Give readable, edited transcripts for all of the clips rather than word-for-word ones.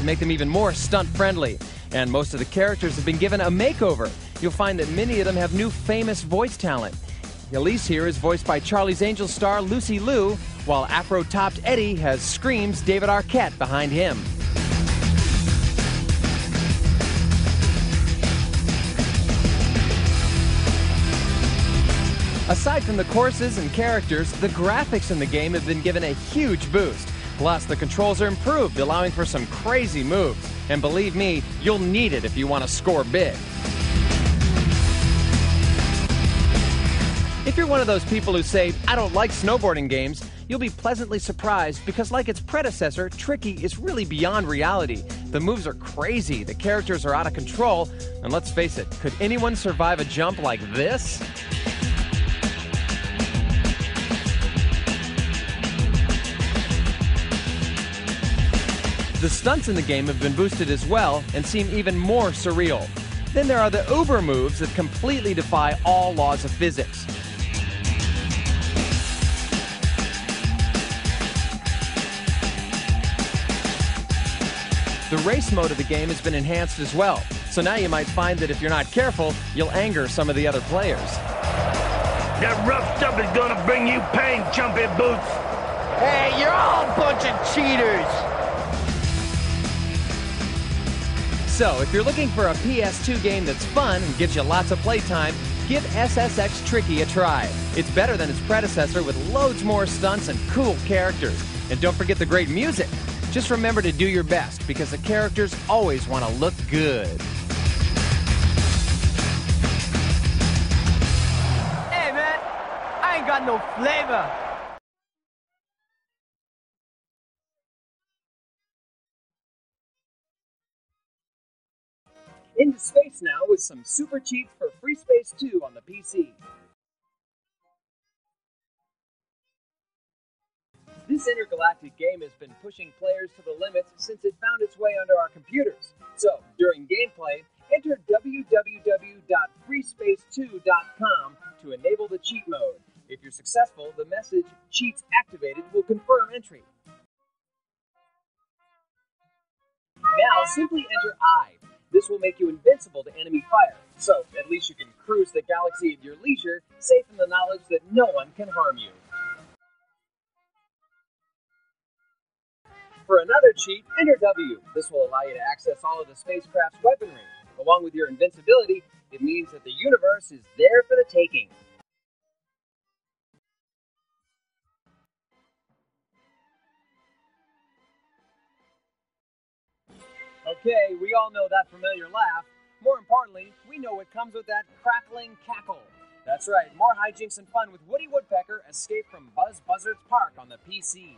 to make them even more stunt-friendly. And most of the characters have been given a makeover. You'll find that many of them have new famous voice talent. Elise here is voiced by Charlie's Angels star Lucy Liu, while Afro-topped Eddie has Scream's David Arquette behind him. Aside from the courses and characters, the graphics in the game have been given a huge boost. Plus, the controls are improved, allowing for some crazy moves. And believe me, you'll need it if you want to score big. If you're one of those people who say, "I don't like snowboarding games," you'll be pleasantly surprised because, like its predecessor, Tricky is really beyond reality. The moves are crazy, the characters are out of control, and let's face it, could anyone survive a jump like this? The stunts in the game have been boosted as well and seem even more surreal. Then there are the uber moves that completely defy all laws of physics. The race mode of the game has been enhanced as well, so now you might find that if you're not careful, you'll anger some of the other players. That rough stuff is gonna bring you pain, Jumpy Boots! Hey, you're all a bunch of cheaters! So, if you're looking for a PS2 game that's fun and gives you lots of playtime, give SSX Tricky a try. It's better than its predecessor with loads more stunts and cool characters. And don't forget the great music. Just remember to do your best, because the characters always want to look good. Hey, man, I ain't got no flavor. Into space now with some super cheats for Freespace 2 on the PC. This intergalactic game has been pushing players to the limits since it found its way under our computers. So, during gameplay, enter www.freespace2.com to enable the cheat mode. If you're successful, the message "Cheats Activated" will confirm entry. Now, simply enter I. This will make you invincible to enemy fire, so at least you can cruise the galaxy at your leisure, safe in the knowledge that no one can harm you. For another cheat, enter W. This will allow you to access all of the spacecraft's weaponry. Along with your invincibility, it means that the universe is there for the taking. Okay, we all know that familiar laugh. More importantly, we know what comes with that crackling cackle. That's right, more hijinks and fun with Woody Woodpecker Escape from Buzz Buzzard's Park on the PC.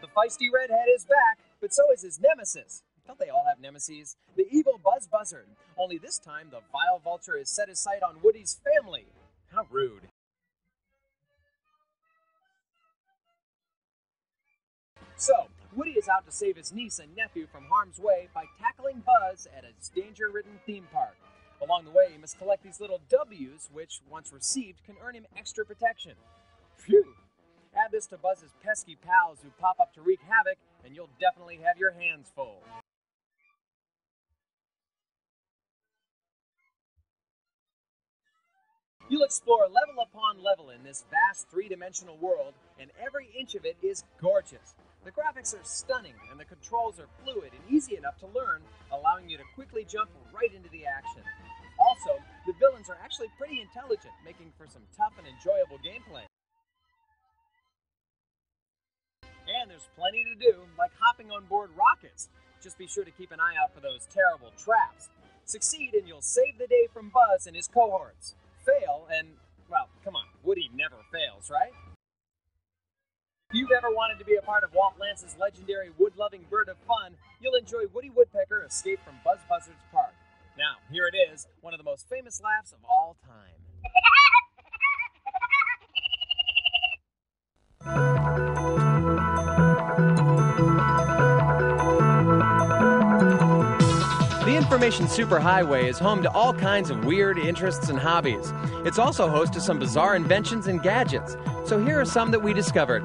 The feisty redhead is back, but so is his nemesis. Don't they all have nemesis? The evil Buzz Buzzard. Only this time, the vile vulture has set his sight on Woody's family. How rude. So, Woody is out to save his niece and nephew from harm's way by tackling Buzz at a danger-ridden theme park. Along the way, he must collect these little W's, which, once received, can earn him extra protection. Phew! Add this to Buzz's pesky pals who pop up to wreak havoc, and you'll definitely have your hands full. You'll explore level upon level in this vast three-dimensional world, and every inch of it is gorgeous. The graphics are stunning, and the controls are fluid and easy enough to learn, allowing you to quickly jump right into the action. Also, the villains are actually pretty intelligent, making for some tough and enjoyable gameplay. And there's plenty to do, like hopping on board rockets. Just be sure to keep an eye out for those terrible traps. Succeed and you'll save the day from Buzz and his cohorts. Fail and, well, come on, Woody never fails, right? If you've ever wanted to be a part of Walt Lance's legendary wood-loving bird of fun, you'll enjoy Woody Woodpecker Escape from Buzz Buzzard's Park. Now, here it is, one of the most famous laughs of all time. The Information Superhighway is home to all kinds of weird interests and hobbies. It's also host to some bizarre inventions and gadgets. So here are some that we discovered.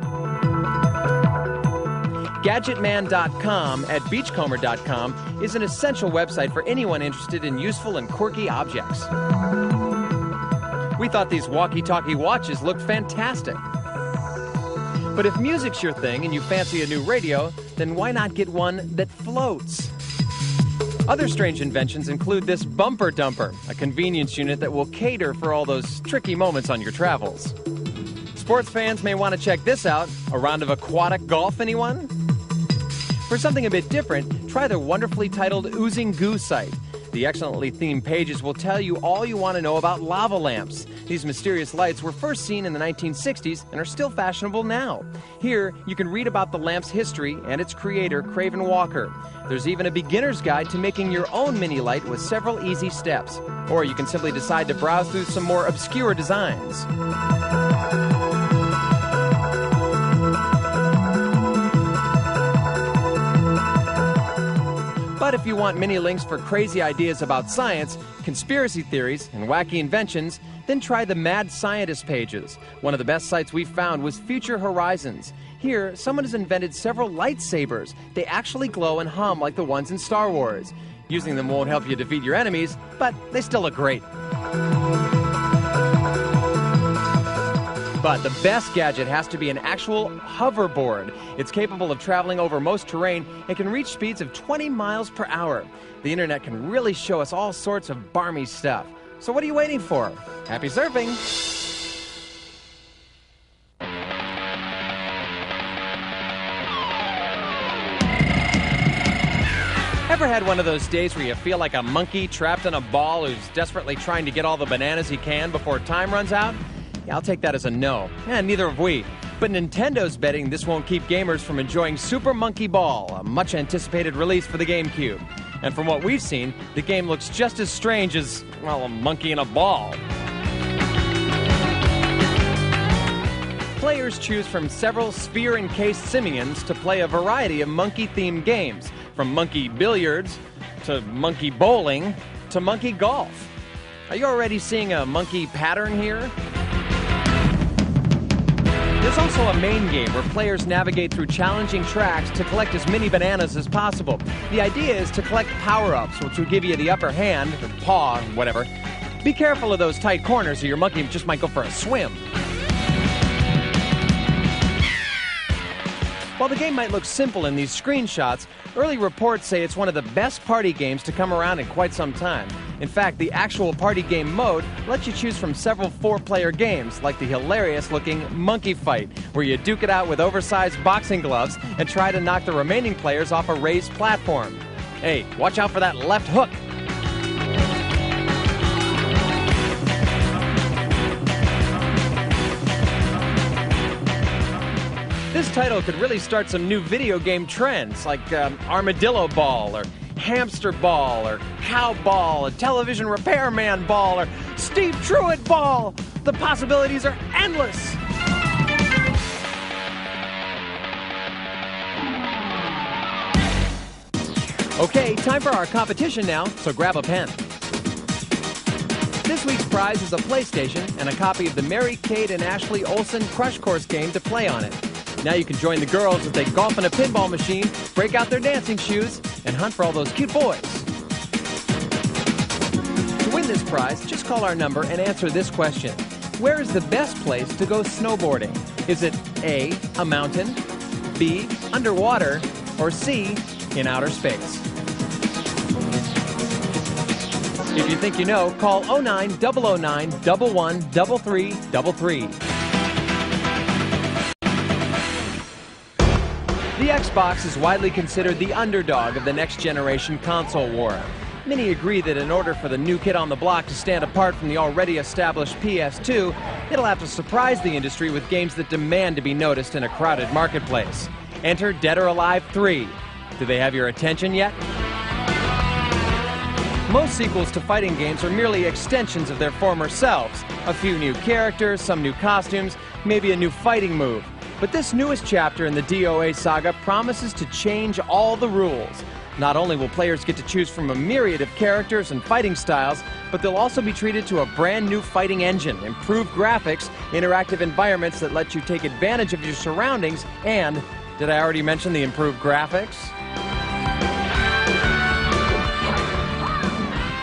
Gadgetman.com at beachcomber.com is an essential website for anyone interested in useful and quirky objects. We thought these walkie-talkie watches looked fantastic. But if music's your thing and you fancy a new radio, then why not get one that floats? Other strange inventions include this bumper dumper, a convenience unit that will cater for all those tricky moments on your travels. Sports fans may want to check this out. A round of aquatic golf, anyone? For something a bit different, try the wonderfully titled Oozing Goo site. The excellently themed pages will tell you all you want to know about lava lamps. These mysterious lights were first seen in the 1960s and are still fashionable now. Here, you can read about the lamp's history and its creator, Craven Walker. There's even a beginner's guide to making your own mini light with several easy steps. Or you can simply decide to browse through some more obscure designs. But if you want mini links for crazy ideas about science, conspiracy theories, and wacky inventions, then try the Mad Scientist pages. One of the best sites we've found was Future Horizons. Here, someone has invented several lightsabers. They actually glow and hum like the ones in Star Wars. Using them won't help you defeat your enemies, but they still look great. But the best gadget has to be an actual hoverboard. It's capable of traveling over most terrain and can reach speeds of 20 miles per hour. The internet can really show us all sorts of barmy stuff. So what are you waiting for? Happy surfing! Ever had one of those days where you feel like a monkey trapped in a ball who's desperately trying to get all the bananas he can before time runs out? Yeah, I'll take that as a no. Neither have we. But Nintendo's betting this won't keep gamers from enjoying Super Monkey Ball, a much-anticipated release for the GameCube. And from what we've seen, the game looks just as strange as, well, a monkey in a ball. Players choose from several sphere-encased simians to play a variety of monkey-themed games, from monkey billiards, to monkey bowling, to monkey golf. Are you already seeing a monkey pattern here? There's also a main game where players navigate through challenging tracks to collect as many bananas as possible. The idea is to collect power-ups, which will give you the upper hand, or paw, whatever. Be careful of those tight corners or your monkey just might go for a swim. While the game might look simple in these screenshots, early reports say it's one of the best party games to come around in quite some time. In fact, the actual party game mode lets you choose from several 4-player games, like the hilarious-looking Monkey Fight, where you duke it out with oversized boxing gloves and try to knock the remaining players off a raised platform. Hey, watch out for that left hook! This title could really start some new video game trends, like Armadillo Ball, or Hamster Ball, or Cow Ball, or Television Repairman Ball, or Steve Truitt Ball. The possibilities are endless. Okay, time for our competition now, so grab a pen. This week's prize is a PlayStation and a copy of the Mary Kate and Ashley Olsen Crush Course game to play on it. Now you can join the girls as they golf in a pinball machine, break out their dancing shoes, and hunt for all those cute boys. To win this prize, just call our number and answer this question. Where is the best place to go snowboarding? Is it A, a mountain, B, underwater, or C, in outer space? If you think you know, call 09-009 113333. The Xbox is widely considered the underdog of the next-generation console war. Many agree that in order for the new kid on the block to stand apart from the already established PS2, it'll have to surprise the industry with games that demand to be noticed in a crowded marketplace. Enter Dead or Alive 3. Do they have your attention yet? Most sequels to fighting games are merely extensions of their former selves. A few new characters, some new costumes, maybe a new fighting move. But this newest chapter in the DOA saga promises to change all the rules. Not only will players get to choose from a myriad of characters and fighting styles, but they'll also be treated to a brand new fighting engine, improved graphics, interactive environments that let you take advantage of your surroundings, and Did I already mention the improved graphics?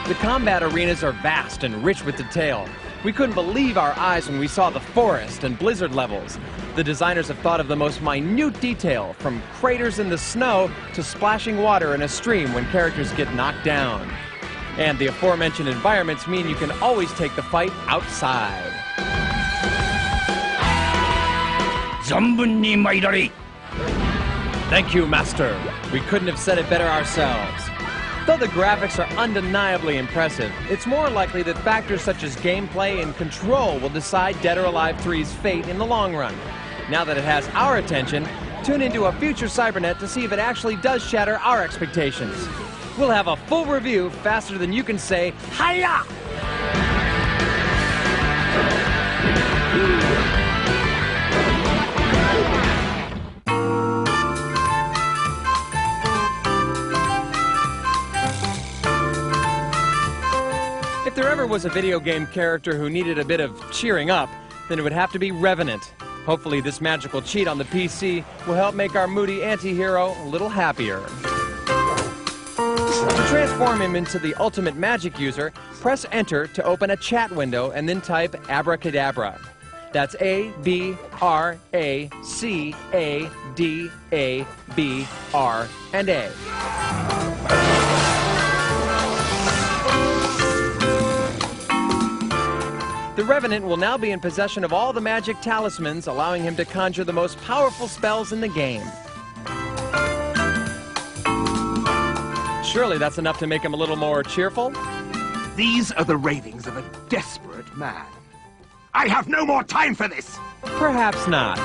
The combat arenas are vast and rich with detail. We couldn't believe our eyes when we saw the forest and blizzard levels. The designers have thought of the most minute detail, from craters in the snow to splashing water in a stream when characters get knocked down. And the aforementioned environments mean you can always take the fight outside. Thank you, Master. We couldn't have said it better ourselves. Though the graphics are undeniably impressive, it's more likely that factors such as gameplay and control will decide Dead or Alive 3's fate in the long run. Now that it has our attention, tune into a future Cybernet to see if it actually does shatter our expectations. We'll have a full review faster than you can say, "Hiya!" If there ever was a video game character who needed a bit of cheering up, then it would have to be Revenant. Hopefully this magical cheat on the PC will help make our moody anti-hero a little happier. To transform him into the ultimate magic user, press Enter to open a chat window and then type Abracadabra. That's A-B-R-A-C-A-D-A-B-R and A. The Revenant will now be in possession of all the magic talismans, allowing him to conjure the most powerful spells in the game. Surely that's enough to make him a little more cheerful? These are the ravings of a desperate man. I have no more time for this! Perhaps not.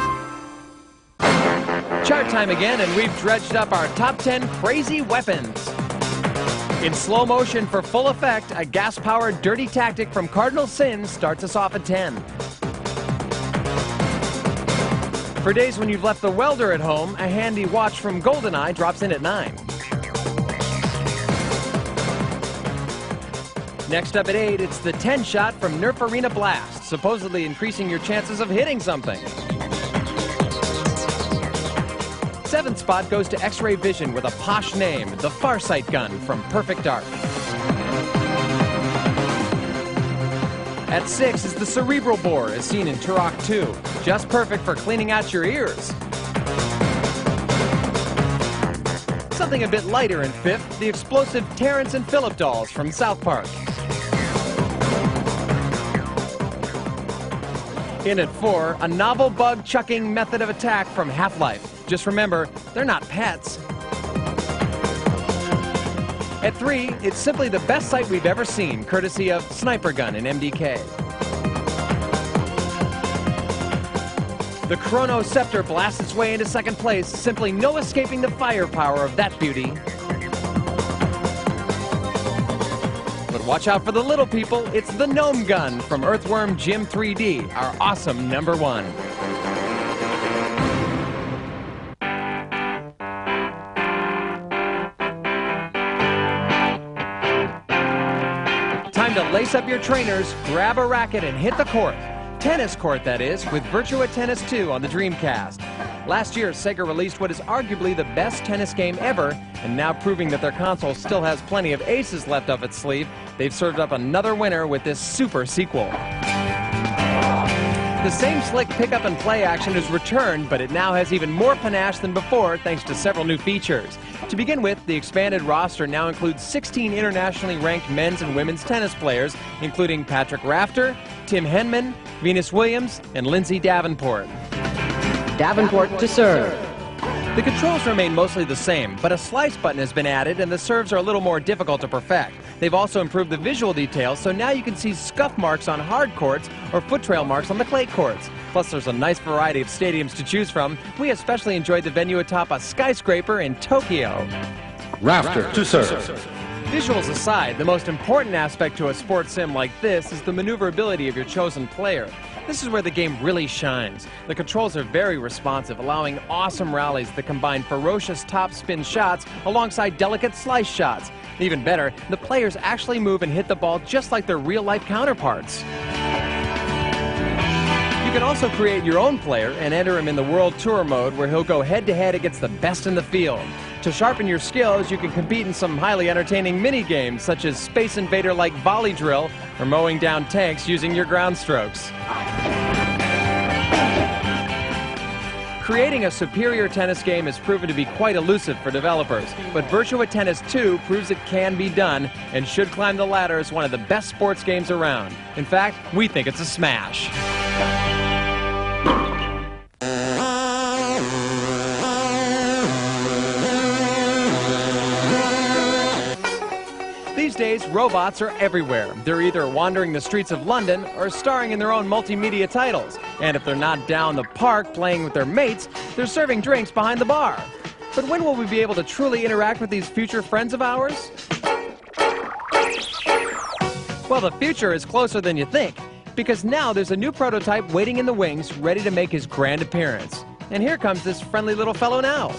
Chart time again, and we've dredged up our top 10 crazy weapons. In slow motion for full effect, a gas-powered dirty tactic from Cardinal Sin starts us off at 10. For days when you've left the welder at home, a handy watch from GoldenEye drops in at 9. Next up at 8, it's the 10-shot from Nerf Arena Blast, supposedly increasing your chances of hitting something. 7th spot goes to X-Ray Vision with a posh name, the Farsight Gun from Perfect Dark. At 6 is the Cerebral Bore, as seen in Turok 2, just perfect for cleaning out your ears. Something a bit lighter in 5th, the explosive Terrence and Phillip dolls from South Park. In at 4, a novel bug-chucking method of attack from Half-Life. Just remember, they're not pets. At 3, it's simply the best sight we've ever seen, courtesy of Sniper Gun in MDK. The Chrono Scepter blasts its way into 2nd place, simply no escaping the firepower of that beauty. But watch out for the little people, it's the Gnome Gun from Earthworm Jim 3D, our awesome number 1. Time to lace up your trainers, grab a racket, and hit the court. Tennis court, that is, with Virtua Tennis 2 on the Dreamcast. Last year, Sega released what is arguably the best tennis game ever, and now proving that their console still has plenty of aces left up its sleeve, they've served up another winner with this super sequel. The same slick pick-up and play action has returned, but it now has even more panache than before thanks to several new features. To begin with, the expanded roster now includes 16 internationally ranked men's and women's tennis players, including Patrick Rafter, Tim Henman, Venus Williams, and Lindsay Davenport. Davenport to serve. The controls remain mostly the same, but a slice button has been added and the serves are a little more difficult to perfect. They've also improved the visual details, so now you can see scuff marks on hard courts or foot trail marks on the clay courts. Plus, there's a nice variety of stadiums to choose from. We especially enjoyed the venue atop a skyscraper in Tokyo. Rafter to serve. Visuals aside, the most important aspect to a sports sim like this is the maneuverability of your chosen player. This is where the game really shines. The controls are very responsive, allowing awesome rallies that combine ferocious top-spin shots alongside delicate slice shots. Even better, the players actually move and hit the ball just like their real-life counterparts. You can also create your own player and enter him in the World Tour mode where he'll go head-to-head against the best in the field. To sharpen your skills, you can compete in some highly entertaining mini-games such as Space Invader-like volley drill or mowing down tanks using your ground strokes. Creating a superior tennis game has proven to be quite elusive for developers, but Virtua Tennis 2 proves it can be done and should climb the ladder as one of the best sports games around. In fact, we think it's a smash. These days, robots are everywhere. They're either wandering the streets of London or starring in their own multimedia titles. And if they're not down the park playing with their mates, they're serving drinks behind the bar. But when will we be able to truly interact with these future friends of ours? Well, the future is closer than you think, because now there's a new prototype waiting in the wings, ready to make his grand appearance. And here comes this friendly little fellow now.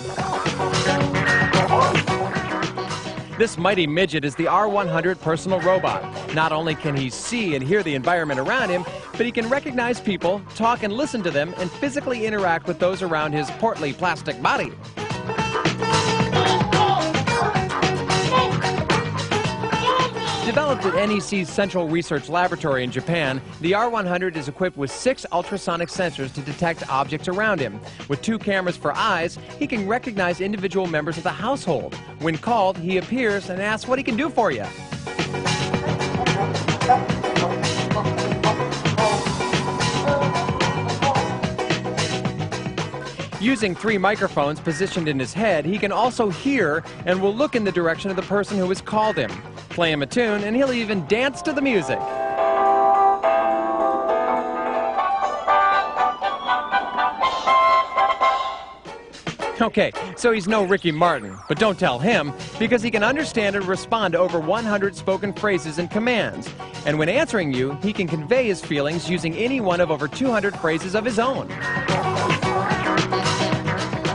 This mighty midget is the R100 personal robot. Not only can he see and hear the environment around him, but he can recognize people, talk and listen to them, and physically interact with those around his portly plastic body. Developed at NEC's Central Research Laboratory in Japan, the R100 is equipped with 6 ultrasonic sensors to detect objects around him. With 2 cameras for eyes, he can recognize individual members of the household. When called, he appears and asks what he can do for you. Using 3 microphones positioned in his head, he can also hear and will look in the direction of the person who has called him. Play him a tune, and he'll even dance to the music. Okay, so he's no Ricky Martin, but don't tell him, because he can understand and respond to over 100 spoken phrases and commands. And when answering you, he can convey his feelings using any one of over 200 phrases of his own.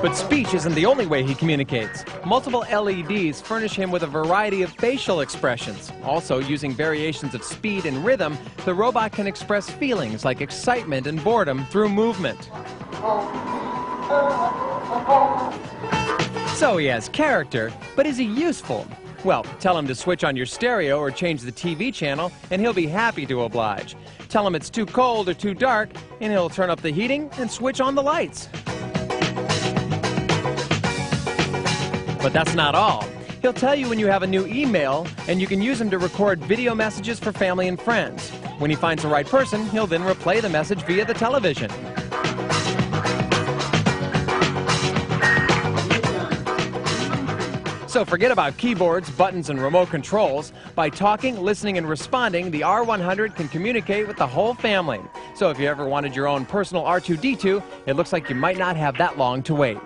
But speech isn't the only way he communicates. Multiple LEDs furnish him with a variety of facial expressions. Also, using variations of speed and rhythm, the robot can express feelings like excitement and boredom through movement. So he has character, but is he useful? Well, tell him to switch on your stereo or change the TV channel, and he'll be happy to oblige. Tell him it's too cold or too dark, and he'll turn up the heating and switch on the lights. But that's not all. He'll tell you when you have a new email, and you can use him to record video messages for family and friends. When he finds the right person, he'll then replay the message via the television. So forget about keyboards, buttons, and remote controls. By talking, listening, and responding, the R100 can communicate with the whole family. So if you ever wanted your own personal R2-D2, it looks like you might not have that long to wait.